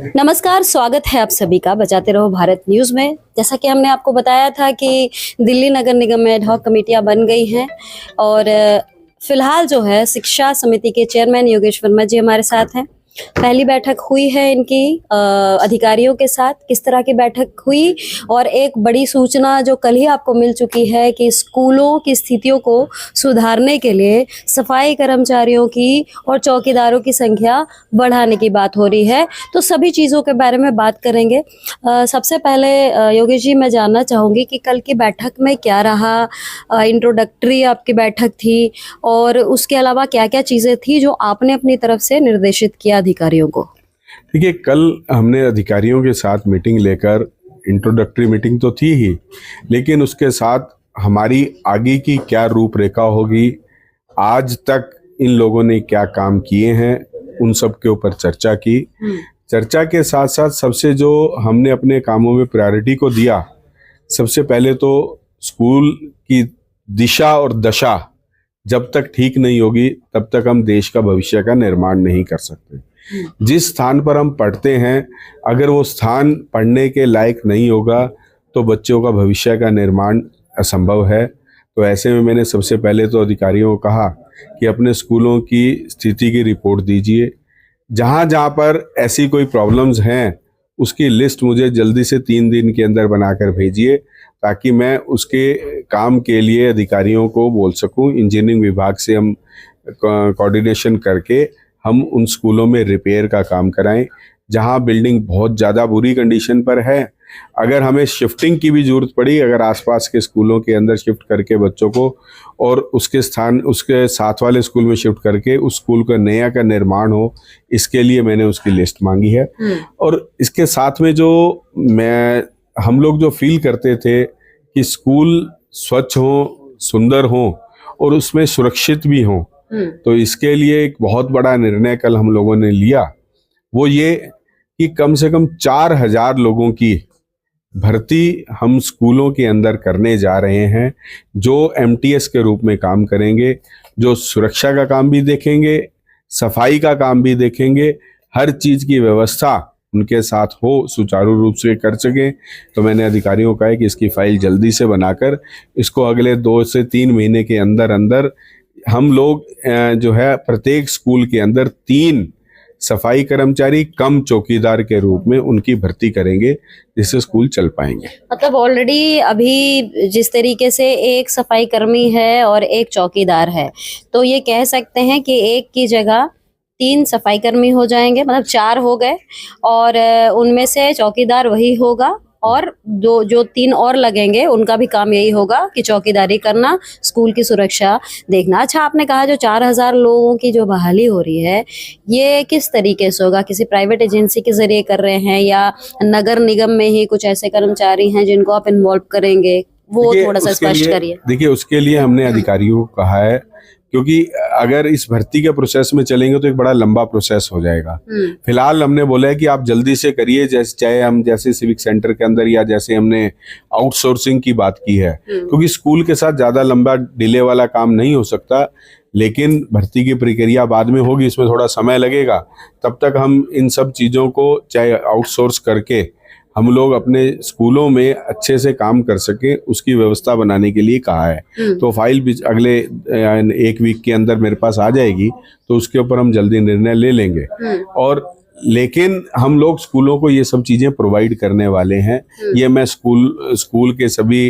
नमस्कार, स्वागत है आप सभी का बचाते रहो भारत न्यूज़ में। जैसा कि हमने आपको बताया था कि दिल्ली नगर निगम में एड हॉक कमेटियां बन गई हैं और फिलहाल जो है शिक्षा समिति के चेयरमैन योगेश वर्मा जी हमारे साथ हैं। पहली बैठक हुई है इनकी अधिकारियों के साथ। किस तरह की बैठक हुई और एक बड़ी सूचना जो कल ही आपको मिल चुकी है कि स्कूलों की स्थितियों को सुधारने के लिए सफाई कर्मचारियों की और चौकीदारों की संख्या बढ़ाने की बात हो रही है। तो सभी चीज़ों के बारे में बात करेंगे। सबसे पहले योगेश जी, मैं जानना चाहूँगी कि कल की बैठक में क्या रहा। इंट्रोडक्टरी आपकी बैठक थी और उसके अलावा क्या क्या चीज़ें थी जो आपने अपनी तरफ से निर्देशित किया अधिकारियों को? देखिए, कल हमने अधिकारियों के साथ मीटिंग लेकर, इंट्रोडक्टरी मीटिंग तो थी ही, लेकिन उसके साथ हमारी आगे की क्या रूपरेखा होगी, आज तक इन लोगों ने क्या काम किए हैं, उन सब के ऊपर चर्चा की। चर्चा के साथ साथ सबसे जो हमने अपने कामों में प्रायोरिटी को दिया, सबसे पहले तो स्कूल की दिशा और दशा जब तक ठीक नहीं होगी तब तक हम देश का भविष्य का निर्माण नहीं कर सकते। जिस स्थान पर हम पढ़ते हैं, अगर वो स्थान पढ़ने के लायक नहीं होगा तो बच्चों का भविष्य का निर्माण असंभव है। तो ऐसे में मैंने सबसे पहले तो अधिकारियों को कहा कि अपने स्कूलों की स्थिति की रिपोर्ट दीजिए। जहाँ जहाँ पर ऐसी कोई प्रॉब्लम्स हैं उसकी लिस्ट मुझे जल्दी से 3 दिन के अंदर बनाकर भेजिए, ताकि मैं उसके काम के लिए अधिकारियों को बोल सकूं। इंजीनियरिंग विभाग से हम कोऑर्डिनेशन करके हम उन स्कूलों में रिपेयर का काम कराएं जहां बिल्डिंग बहुत ज़्यादा बुरी कंडीशन पर है। अगर हमें शिफ्टिंग की भी ज़रूरत पड़ी, अगर आसपास के स्कूलों के अंदर शिफ्ट करके बच्चों को और उसके साथ वाले स्कूल में शिफ्ट करके उस स्कूल का नया का निर्माण हो, इसके लिए मैंने उसकी लिस्ट मांगी है। और इसके साथ में जो हम लोग जो फील करते थे कि स्कूल स्वच्छ हो, सुंदर हो और उसमें सुरक्षित भी हो, तो इसके लिए एक बहुत बड़ा निर्णय कल हम लोगों ने लिया। वो ये कि कम से कम 4000 लोगों की भर्ती हम स्कूलों के अंदर करने जा रहे हैं, जो एमटीएस के रूप में काम करेंगे, जो सुरक्षा का काम भी देखेंगे, सफाई का काम भी देखेंगे, हर चीज़ की व्यवस्था उनके साथ हो, सुचारू रूप से कर सकें। तो मैंने अधिकारियों को कहा है कि इसकी फाइल जल्दी से बनाकर इसको अगले 2 से 3 महीने के अंदर अंदर हम लोग जो है प्रत्येक स्कूल के अंदर 3 सफाई कर्मचारी कम चौकीदार के रूप में उनकी भर्ती करेंगे, जिससे स्कूल चल पाएंगे। मतलब ऑलरेडी अभी जिस तरीके से एक सफाई कर्मी है और एक चौकीदार है, तो ये कह सकते हैं कि एक की जगह 3 सफाई कर्मी हो जाएंगे, मतलब 4 हो गए और उनमें से चौकीदार वही होगा और जो 3 और लगेंगे उनका भी काम यही होगा कि चौकीदारी करना, स्कूल की सुरक्षा देखना। अच्छा, आपने कहा जो 4000 लोगों की जो बहाली हो रही है, ये किस तरीके से होगा? किसी प्राइवेट एजेंसी के जरिए कर रहे हैं या नगर निगम में ही कुछ ऐसे कर्मचारी हैं जिनको आप इन्वॉल्व करेंगे? वो थोड़ा सा स्पष्ट करिए। देखिए, उसके लिए हमने अधिकारियों को कहा है, क्योंकि अगर इस भर्ती के प्रोसेस में चलेंगे तो एक बड़ा लंबा प्रोसेस हो जाएगा। फिलहाल हमने बोला है कि आप जल्दी से करिए, जैसे सिविक सेंटर के अंदर या जैसे हमने आउटसोर्सिंग की बात की है, क्योंकि स्कूल के साथ ज़्यादा लंबा डिले वाला काम नहीं हो सकता। लेकिन भर्ती की प्रक्रिया बाद में होगी, इसमें थोड़ा समय लगेगा। तब तक हम इन सब चीज़ों को चाहे आउटसोर्स करके हम लोग अपने स्कूलों में अच्छे से काम कर सके, उसकी व्यवस्था बनाने के लिए कहा है। तो फाइल भी अगले 1 वीक के अंदर मेरे पास आ जाएगी, तो उसके ऊपर हम जल्दी निर्णय ले लेंगे। और लेकिन हम लोग स्कूलों को ये सब चीज़ें प्रोवाइड करने वाले हैं। ये मैं स्कूल के सभी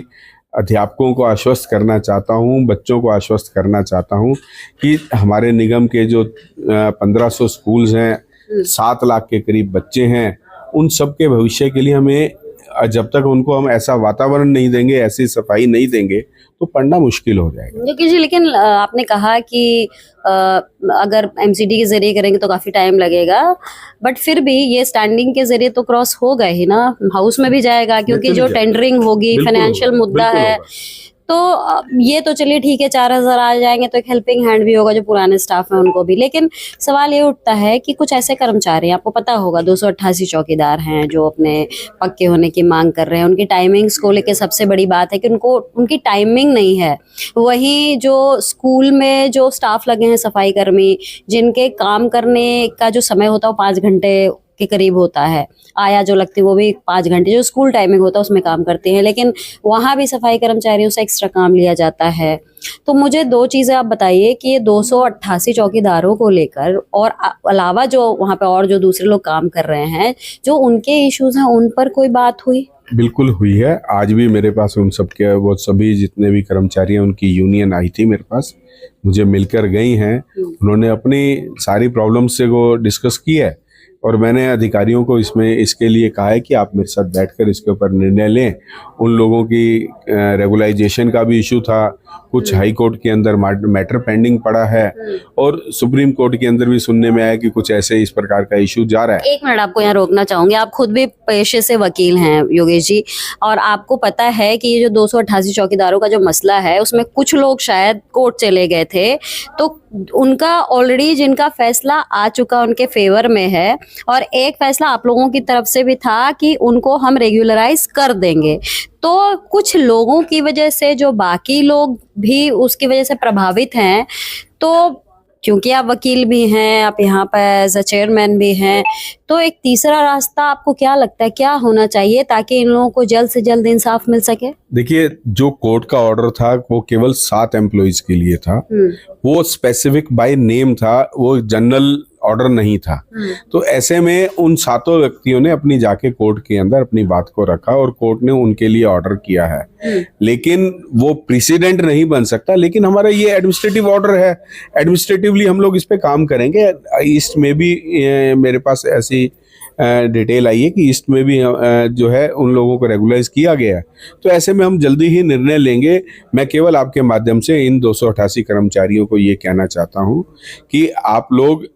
अध्यापकों को आश्वस्त करना चाहता हूँ, बच्चों को आश्वस्त करना चाहता हूँ कि हमारे निगम के जो 1500 स्कूल्स हैं, 7 लाख के करीब बच्चे हैं, उन सब के भविष्य के लिए हमें, जब तक उनको हम ऐसा वातावरण नहीं देंगे, ऐसी सफाई नहीं देंगे, तो पढ़ना मुश्किल हो जाएगा। लेकिन आपने कहा कि अगर एमसीडी के जरिए करेंगे तो काफी टाइम लगेगा, बट फिर भी ये स्टैंडिंग के जरिए तो क्रॉस हो गए ही ना, हाउस में भी जाएगा, क्योंकि जो टेंडरिंग होगी, फाइनेंशियल मुद्दा है। तो ये तो चलिए ठीक है, 4000 आ जाएंगे तो एक हेल्पिंग हैंड भी होगा जो पुराने स्टाफ है उनको भी। लेकिन सवाल ये उठता है कि कुछ ऐसे कर्मचारी, आपको पता होगा 288 चौकीदार हैं जो अपने पक्के होने की मांग कर रहे हैं। उनकी टाइमिंग्स को लेकर सबसे बड़ी बात है कि उनकी टाइमिंग नहीं है। वहीं जो स्कूल में जो स्टाफ लगे हैं, सफाई कर्मी, जिनके काम करने का जो समय होता है वो 5 घंटे के करीब होता है, आया जो लगती है वो भी 5 घंटे, जो स्कूल टाइमिंग होता है उसमें काम करते हैं, लेकिन वहाँ भी सफाई कर्मचारियों से एक्स्ट्रा काम लिया जाता है। तो मुझे 2 चीज़ें आप बताइए कि ये 288 चौकीदारों को लेकर और अलावा जो वहाँ पे और जो दूसरे लोग काम कर रहे हैं, जो उनके इश्यूज हैं, उन पर कोई बात हुई? बिल्कुल हुई है। आज भी मेरे पास उन सब के वो सभी जितने भी कर्मचारी हैं उनकी यूनियन आई थी मेरे पास, मुझे मिलकर गई हैं। उन्होंने अपनी सारी प्रॉब्लम से वो डिस्कस की है और मैंने अधिकारियों को इसके लिए कहा है कि आप मेरे साथ बैठकर इसके ऊपर निर्णय लें। उन लोगों की रेगुलाइजेशन का भी इशू था, कुछ हाई कोर्ट के अंदर मैटर पेंडिंग पड़ा है और सुप्रीम कोर्ट के अंदर भी सुनने में आया कि कुछ ऐसे इस प्रकार का इशू जा रहा है। 1 मिनट आपको यहाँ रोकना चाहूंगी, आप खुद भी पेशे से वकील हैं योगेश जी, और आपको पता है कि ये जो 288 चौकीदारों का जो मसला है उसमें कुछ लोग शायद कोर्ट चले गए थे, तो उनका ऑलरेडी जिनका फैसला आ चुका उनके फेवर में है, और एक फैसला आप लोगों की तरफ से भी था कि उनको हम रेगुलराइज कर देंगे। तो कुछ लोगों की वजह से जो बाकी लोग भी उसकी वजह से प्रभावित हैं, तो क्योंकि आप वकील भी हैं, आप यहाँ पर एज अ चेयरमैन भी हैं, तो एक तीसरा रास्ता आपको क्या लगता है क्या होना चाहिए ताकि इन लोगों को जल्द से जल्द इंसाफ मिल सके? देखिए, जो कोर्ट का ऑर्डर था वो केवल 7 एम्प्लॉइज के लिए था, वो स्पेसिफिक बाय नेम था, वो जनरल ऑर्डर नहीं था। तो ऐसे में उन 7 व्यक्तियों ने अपनी जाके कोर्ट के अंदर अपनी बात को रखा और कोर्ट ने उनके लिए ऑर्डर किया है। लेकिन वो प्रेसिडेंट नहीं बन सकता, लेकिन हमारा ये एडमिनिस्ट्रेटिव ऑर्डर है, एडमिनिस्ट्रेटिवली हम लोग इस पे काम करेंगे। ईस्ट में भी मेरे पास ऐसी डिटेल आई है कि ईस्ट में भी जो है उन लोगों को रेगुलाइज किया गया है। तो ऐसे में हम जल्दी ही निर्णय लेंगे। मैं केवल आपके माध्यम से इन 288 कर्मचारियों को ये कहना चाहता हूँ कि आप लोग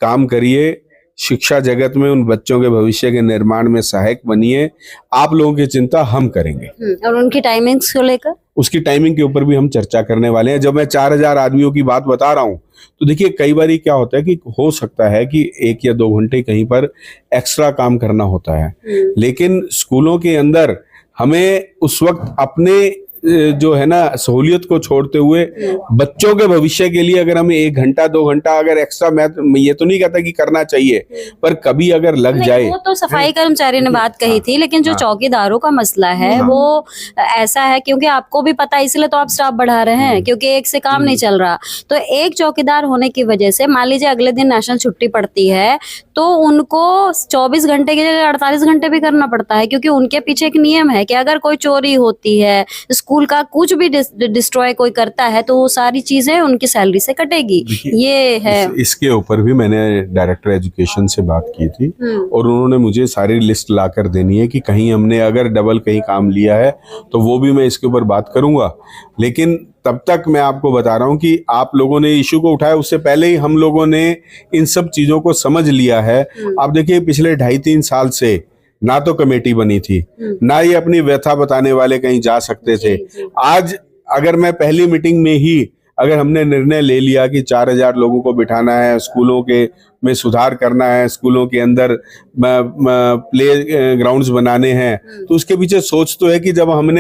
काम करिए, शिक्षा जगत में उन बच्चों के भविष्य के निर्माण में सहायक बनिए। आप लोगों की चिंता हम करेंगे। और उनकी टाइमिंग्स को लेकर? उसकी टाइमिंग के ऊपर भी हम चर्चा करने वाले हैं। जब मैं 4000 आदमियों की बात बता रहा हूं, तो देखिए कई बार क्या होता है कि हो सकता है कि 1 या 2 घंटे कहीं पर एक्स्ट्रा काम करना होता है, लेकिन स्कूलों के अंदर हमें उस वक्त अपने जो है ना सहूलियत को छोड़ते हुए बच्चों के भविष्य के लिए अगर हमें 1 घंटा 2 घंटा अगर एक्स्ट्रा, मैं ये तो नहीं कहता कि करना चाहिए, पर कभी अगर लग जाए। वो तो सफाई कर्मचारी ने बात कही थी, लेकिन जो चौकीदारों का मसला है वो ऐसा है, क्योंकि आपको भी पता है इसलिए तो आप स्टाफ बढ़ा रहे हैं, क्योंकि एक से काम नहीं चल रहा। तो एक चौकीदार होने की वजह से मान लीजिए अगले दिन नेशनल छुट्टी पड़ती है तो उनको 24 घंटे की जगह 48 घंटे भी करना पड़ता है, क्योंकि उनके पीछे एक नियम है कि अगर कोई चोरी होती है, स्कूल का कुछ भी डिस्ट्रॉय कोई करता है, तो वो सारी चीजें उनकी सैलरी से कटेगी। ये है। इसके ऊपर भी मैंने डायरेक्टर एजुकेशन से बात की थी और उन्होंने मुझे सारी लिस्ट लाकर देनी है कि कहीं हमने अगर डबल कहीं काम लिया है तो वो भी मैं इसके ऊपर बात करूंगा। लेकिन तब तक मैं आपको बता रहा हूं कि आप लोगों ने इशू को उठाया, उससे पहले ही हम लोगों ने इन सब चीजों को समझ लिया है। आप देखिए पिछले 2.5-3 साल से ना तो कमेटी बनी थी, ना ही अपनी व्यथा बताने वाले कहीं जा सकते थे। आज अगर मैं पहली मीटिंग में ही अगर हमने निर्णय ले लिया कि 4000 लोगों को बिठाना है, स्कूलों के में सुधार करना है, स्कूलों के अंदर प्ले ग्राउंड्स बनाने हैं, तो उसके पीछे सोच तो है कि जब हम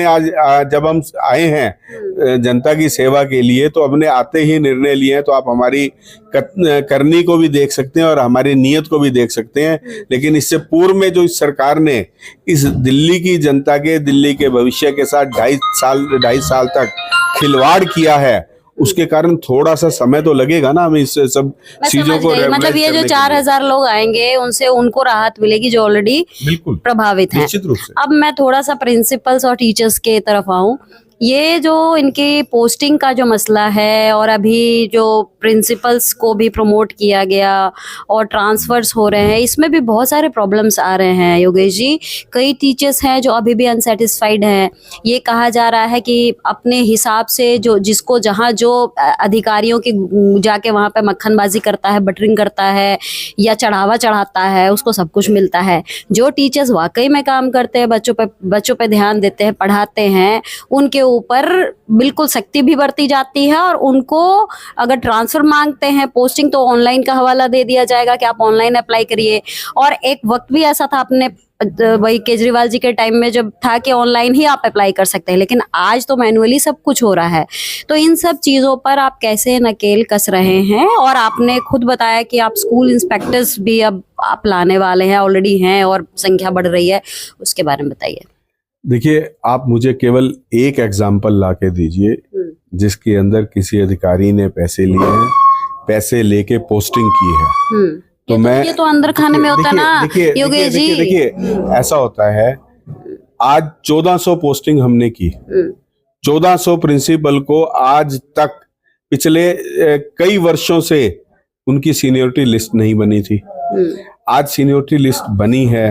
आए हैं जनता की सेवा के लिए, तो हमने आते ही निर्णय लिए हैं। तो आप हमारी करनी को भी देख सकते हैं और हमारी नीयत को भी देख सकते हैं। लेकिन इससे पूर्व में जो इस सरकार ने इस दिल्ली की जनता के, दिल्ली के भविष्य के साथ 2.5 साल तक खिलवाड़ किया है, उसके कारण थोड़ा सा समय तो लगेगा ना हमें इस सब चीजों को। मतलब ये जो 4000 लोग आएंगे उनसे उनको राहत मिलेगी जो ऑलरेडी बिल्कुल प्रभावित हैं। निश्चित रूप से। अब मैं थोड़ा सा प्रिंसिपल्स और टीचर्स के तरफ आऊं। ये जो इनकी पोस्टिंग का जो मसला है, और अभी जो प्रिंसिपल्स को भी प्रमोट किया गया और ट्रांसफर्स हो रहे हैं, इसमें भी बहुत सारे प्रॉब्लम्स आ रहे हैं योगेश जी। कई टीचर्स हैं जो अभी भी अनसेटिस्फाइड हैं। ये कहा जा रहा है कि अपने हिसाब से जो जिसको जहाँ जो अधिकारियों के जाके वहाँ पे मक्खनबाजी करता है, बटरिंग करता है या चढ़ावा चढ़ाता है, उसको सब कुछ मिलता है। जो टीचर्स वाकई में काम करते हैं, बच्चों पे ध्यान देते हैं, पढ़ाते हैं, उनके ऊपर बिल्कुल सख्ती भी बरती जाती है। और उनको अगर ट्रांसफर मांगते हैं, पोस्टिंग, तो ऑनलाइन का हवाला दे दिया जाएगा कि आप ऑनलाइन अप्लाई करिए। और एक वक्त भी ऐसा था, आपने वही केजरीवाल जी के टाइम में जब था कि ऑनलाइन ही आप अप्लाई कर सकते हैं, लेकिन आज तो मैनुअली सब कुछ हो रहा है। तो इन सब चीज़ों पर आप कैसे नकेल कस रहे हैं? और आपने खुद बताया कि आप स्कूल इंस्पेक्टर्स भी अब आप लाने वाले हैं, ऑलरेडी हैं और संख्या बढ़ रही है, उसके बारे में बताइए। देखिए, आप मुझे केवल एक एग्जाम्पल ला के दीजिए जिसके अंदर किसी अधिकारी ने पैसे लिए हैं, पैसे लेके पोस्टिंग की है। तो मैं ये तो अंदर खाने में होता है ना योगेश जी। देखिए ऐसा होता है, आज 1400 पोस्टिंग हमने की, 1400 प्रिंसिपल को आज तक पिछले कई वर्षों से उनकी सीनियरिटी लिस्ट नहीं बनी थी। आज सीनियरिटी लिस्ट बनी है।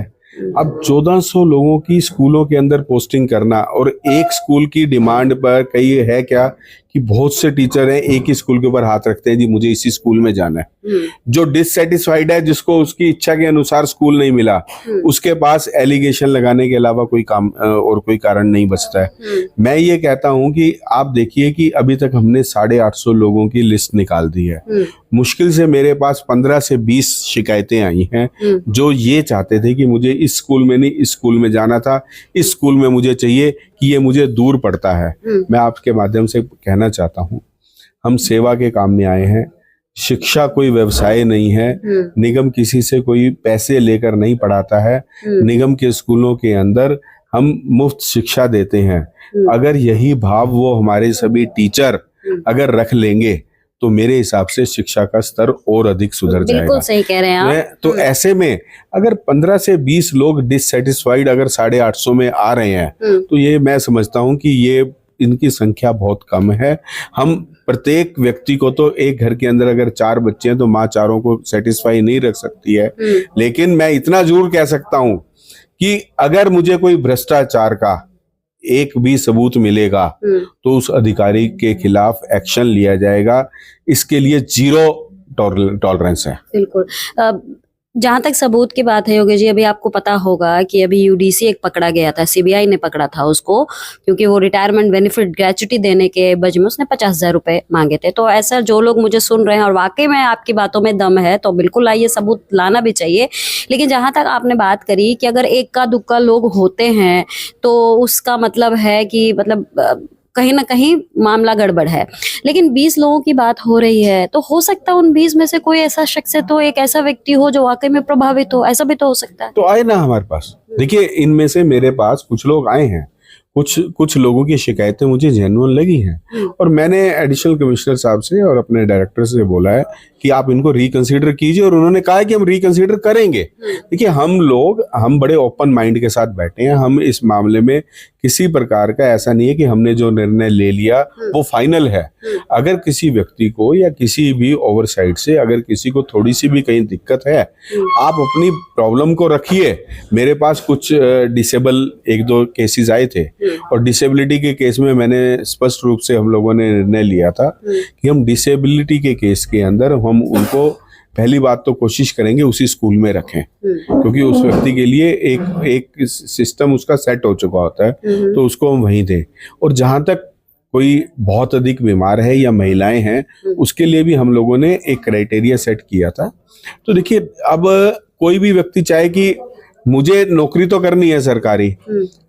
अब 1400 लोगों की स्कूलों के अंदर पोस्टिंग करना, और एक स्कूल की डिमांड पर कई है क्या कि बहुत से टीचर हैं एक ही स्कूल के ऊपर हाथ रखते हैं, जी मुझे इसी स्कूल में जाना है। जो डिससेटिस्फाइड है, जिसको उसकी इच्छा के अनुसार स्कूल नहीं मिला, उसके पास एलिगेशन लगाने के अलावा कोई काम और कोई कारण नहीं बचता है। मैं ये कहता हूं कि आप देखिए कि अभी तक हमने 850 लोगों की लिस्ट निकाल दी है। मुश्किल से मेरे पास 15 से 20 शिकायतें आई हैं जो ये चाहते थे कि मुझे इस स्कूल में नहीं, इस स्कूल में जाना था, इस स्कूल में मुझे चाहिए कि ये मुझे दूर पड़ता है। मैं आपके माध्यम से कहना चाहता हूँ, हम सेवा के काम में आए हैं। शिक्षा कोई व्यवसाय नहीं है। निगम किसी से कोई पैसे लेकर नहीं पढ़ाता है। निगम के स्कूलों के अंदर हम मुफ्त शिक्षा देते हैं। अगर यही भाव वो हमारे सभी टीचर अगर रख लेंगे तो मेरे हिसाब से शिक्षा का स्तर और अधिक सुधर जाएगा। बिल्कुल सही कह रहे हैं आप। तो ऐसे में अगर 15 से 20 लोग डिससेटिस्फाइड अगर 850 में आ रहे हैं तो ये मैं समझता हूं कि ये इनकी संख्या बहुत कम है। हम प्रत्येक व्यक्ति को तो एक घर के अंदर अगर 4 बच्चे हैं तो माँ चारों को सेटिस्फाई नहीं रख सकती है। लेकिन मैं इतना जरूर कह सकता हूं कि अगर मुझे कोई भ्रष्टाचार का एक भी सबूत मिलेगा तो उस अधिकारी के खिलाफ एक्शन लिया जाएगा। इसके लिए 0 टॉलरेंस है। बिल्कुल। जहां तक सबूत की बात है योगेश जी, अभी आपको पता होगा कि अभी यूडीसी एक पकड़ा गया था, सीबीआई ने पकड़ा था उसको, क्योंकि वो रिटायरमेंट बेनिफिट ग्रेच्युटी देने के एवज में उसने 50,000 रुपए मांगे थे। तो ऐसा जो लोग मुझे सुन रहे हैं और वाकई में आपकी बातों में दम है तो बिल्कुल आइए, सबूत लाना भी चाहिए। लेकिन जहां तक आपने बात करी कि अगर इक्का दुक्का लोग होते हैं तो उसका मतलब है कि मतलब कहीं ना कहीं मामला गड़बड़ है। लेकिन 20 लोगों की बात हो रही है तो हो सकता है उन 20 में से कोई ऐसा शख्स है, तो एक ऐसा व्यक्ति हो जो वाकई में प्रभावित हो, ऐसा भी तो हो सकता है। तो आए ना हमारे पास। देखिए, इनमें से मेरे पास कुछ लोग आए हैं, कुछ लोगों की शिकायतें मुझे जेन्युइन लगी हैं और मैंने एडिशनल कमिश्नर साहब से और अपने डायरेक्टर से बोला है कि आप इनको रिकंसीडर कीजिए, और उन्होंने कहा है कि हम रिकंसीडर करेंगे। देखिए, हम बड़े ओपन माइंड के साथ बैठे हैं। हम इस मामले में किसी प्रकार का ऐसा नहीं है कि हमने जो निर्णय ले लिया वो फाइनल है। अगर किसी व्यक्ति को या किसी भी ओवरसाइट से अगर किसी को थोड़ी सी भी कहीं दिक्कत है, आप अपनी प्रॉब्लम को रखिए। मेरे पास कुछ डिसेबल 1-2 केसेस आए थे और डिसेबिलिटी के केस में मैंने स्पष्ट रूप से हम लोगों ने निर्णय लिया था कि हम डिसेबिलिटी के केस के अंदर हम उनको पहली बात तो कोशिश करेंगे उसी स्कूल में रखें, क्योंकि उस व्यक्ति के लिए एक सिस्टम उसका सेट हो चुका होता है, तो उसको हम वहीं दें। और जहां तक कोई बहुत अधिक बीमार है या महिलाएं हैं, उसके लिए भी हम लोगों ने एक क्राइटेरिया सेट किया था। तो देखिए, अब कोई भी व्यक्ति चाहे कि मुझे नौकरी तो करनी है सरकारी,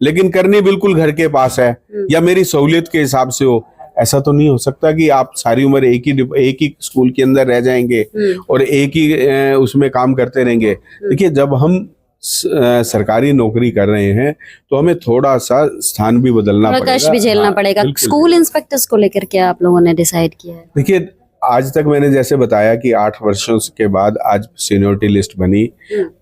लेकिन करनी बिल्कुल घर के पास है या मेरी सहूलियत के हिसाब से हो, ऐसा तो नहीं हो सकता कि आप सारी उम्र एक ही स्कूल के अंदर रह जाएंगे और एक ही उसमें काम करते रहेंगे। देखिए, जब हम सरकारी नौकरी कर रहे हैं तो हमें थोड़ा सा स्थान भी बदलना पड़ेगा, कष्ट भी झेलना पड़ेगा। स्कूल इंस्पेक्टर्स को लेकर क्या आप लोगों ने डिसाइड किया है? देखिए, आज तक मैंने जैसे बताया कि 8 वर्षों के बाद आज सीनियरिटी लिस्ट बनी।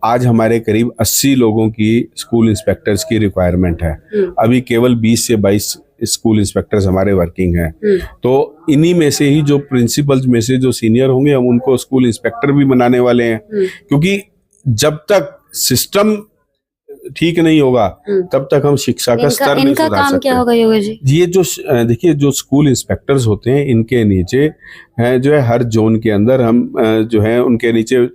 आज हमारे करीब 80 लोगों की स्कूल इंस्पेक्टर्स की रिक्वायरमेंट है। अभी केवल 20 से 22 स्कूल इंस्पेक्टर्स हमारे वर्किंग हैं। तो इन्हीं में से ही जो प्रिंसिपल्स में से जो सीनियर होंगे, हम उनको स्कूल इंस्पेक्टर भी बनाने वाले हैं, क्योंकि जब तक सिस्टम ठीक नहीं होगा तब तक हम शिक्षा का स्तर नहीं सुधार सकते। काम क्या होगा योगेश जी? ये जो देखिए, जो स्कूल इंस्पेक्टर्स होते हैं, इनके नीचे जो है हर जोन के अंदर हम जो है उनके नीचे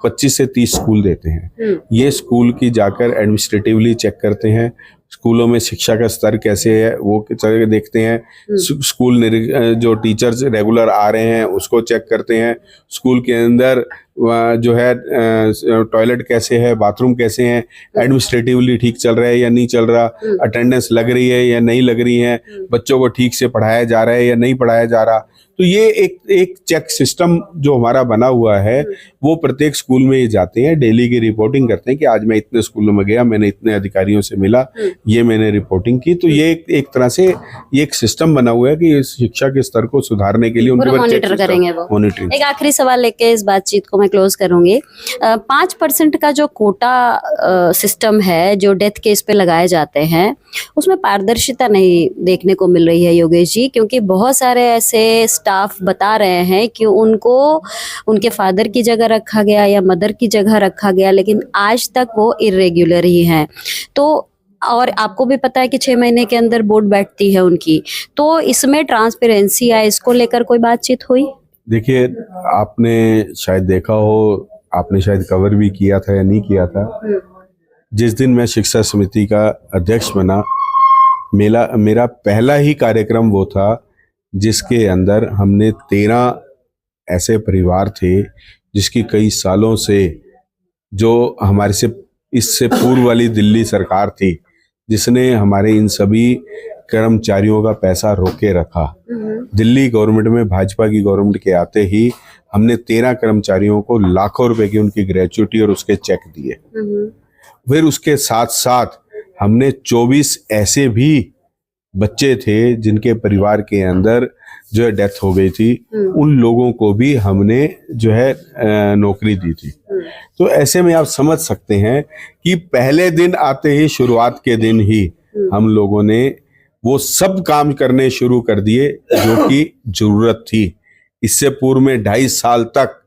25 से 30 स्कूल देते हैं। ये स्कूल की जाकर एडमिनिस्ट्रेटिवली चेक करते हैं, स्कूलों में शिक्षा का स्तर कैसे है वो देखते हैं। स्कूल जो टीचर्स रेगुलर आ रहे हैं उसको चेक करते हैं। स्कूल के अंदर जो है टॉयलेट कैसे है, बाथरूम कैसे हैं, एडमिनिस्ट्रेटिवली ठीक चल रहा है या नहीं चल रहा, अटेंडेंस लग रही है या नहीं लग रही है, बच्चों को ठीक से पढ़ाया जा रहा है या नहीं पढ़ाया जा रहा। तो ये एक चेक सिस्टम जो हमारा बना हुआ है वो प्रत्येक स्कूल में ये जाते हैं, डेली की रिपोर्टिंग करते हैं कि आज मैं इतने स्कूलों में गया, मैंने इतने अधिकारियों से मिला, ये मैंने रिपोर्टिंग की। तो ये एक तरह से ये एक सिस्टम बना हुआ है कि शिक्षा के स्तर को सुधारने के लिए उनके मॉनिटर करेंगे वो। मॉनिटरिंग। एक आखिरी सवाल लेके इस बातचीत को मैं क्लोज करूंगी। 5% का जो कोटा सिस्टम है जो डेथ केस पे लगाए जाते हैं उसमें पारदर्शिता नहीं देखने को मिल रही है योगेश जी, क्योंकि बहुत सारे ऐसे स्टाफ बता रहे हैं कि उनको उनके फादर की जगह रखा गया या मदर की जगह रखा गया, लेकिन आज तक वो इरेग्युलर ही हैं। तो और आपको भी पता है कि 6 महीने के अंदर बोर्ड बैठती है उनकी, तो इसमें ट्रांसपेरेंसी या इसको लेकर कोई बातचीत हुई? देखिए, आपने शायद देखा हो, आपने शायद कवर भी किया था या नहीं किया था, जिस दिन मैं शिक्षा समिति का अध्यक्ष बना मेरा पहला ही कार्यक्रम वो था जिसके अंदर हमने 13 ऐसे परिवार थे जिसकी कई सालों से जो हमारे से इससे पूर्व वाली दिल्ली सरकार थी जिसने हमारे इन सभी कर्मचारियों का पैसा रोके रखा। दिल्ली गवर्नमेंट में भाजपा की गवर्नमेंट के आते ही हमने 13 कर्मचारियों को लाखों रुपए की उनकी ग्रेच्युटी और उसके चेक दिए। फिर उसके साथ साथ हमने 24 ऐसे भी बच्चे थे जिनके परिवार के अंदर जो है डेथ हो गई थी, उन लोगों को भी हमने जो है नौकरी दी थी। तो ऐसे में आप समझ सकते हैं कि पहले दिन आते ही, शुरुआत के दिन ही हम लोगों ने वो सब काम करने शुरू कर दिए जो कि जरूरत थी। इससे पूर्व में 2.5 साल तक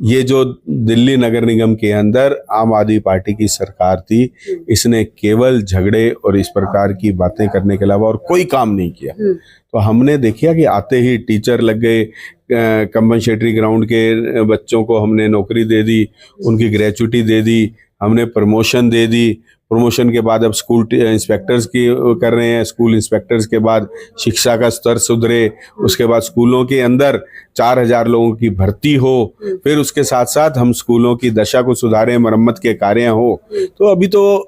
ये जो दिल्ली नगर निगम के अंदर आम आदमी पार्टी की सरकार थी, इसने केवल झगड़े और इस प्रकार की बातें करने के अलावा और कोई काम नहीं किया। तो हमने देखा कि आते ही टीचर लग गए, कंपनसेटरी ग्राउंड के बच्चों को हमने नौकरी दे दी, उनकी ग्रेच्युटी दे दी, हमने प्रमोशन दे दी। प्रमोशन के बाद अब स्कूल इंस्पेक्टर्स की कर रहे हैं, स्कूल इंस्पेक्टर्स के बाद शिक्षा का स्तर सुधरे, उसके बाद स्कूलों के अंदर 4000 लोगों की भर्ती हो, फिर उसके साथ साथ हम स्कूलों की दशा को सुधारें, मरम्मत के कार्य हो। तो अभी तो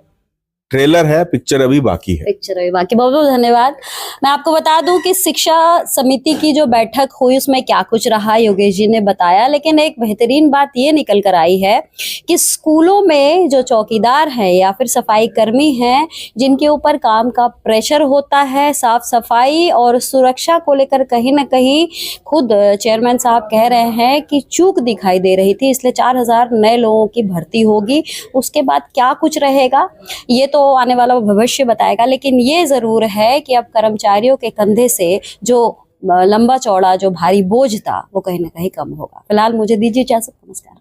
ट्रेलर है, पिक्चर अभी बाकी है। बहुत बहुत धन्यवाद। मैं आपको बता दूं कि शिक्षा समिति की जो बैठक हुई उसमें क्या कुछ रहा योगेश जी ने बताया, लेकिन एक बेहतरीन बात ये निकल कर आई है कि स्कूलों में जो चौकीदार हैं या फिर सफाई कर्मी हैं जिनके ऊपर काम का प्रेशर होता है, साफ सफाई और सुरक्षा को लेकर कहीं ना कहीं खुद चेयरमैन साहब कह रहे हैं कि चूक दिखाई दे रही थी, इसलिए 4000 नए लोगों की भर्ती होगी। उसके बाद क्या कुछ रहेगा ये तो आने वाला भविष्य बताएगा, लेकिन ये जरूर है कि अब कर्मचारियों के कंधे से जो लंबा चौड़ा जो भारी बोझ था वो कहीं ना कहीं कम होगा। फिलहाल मुझे दीजिए इजाजत, नमस्कार।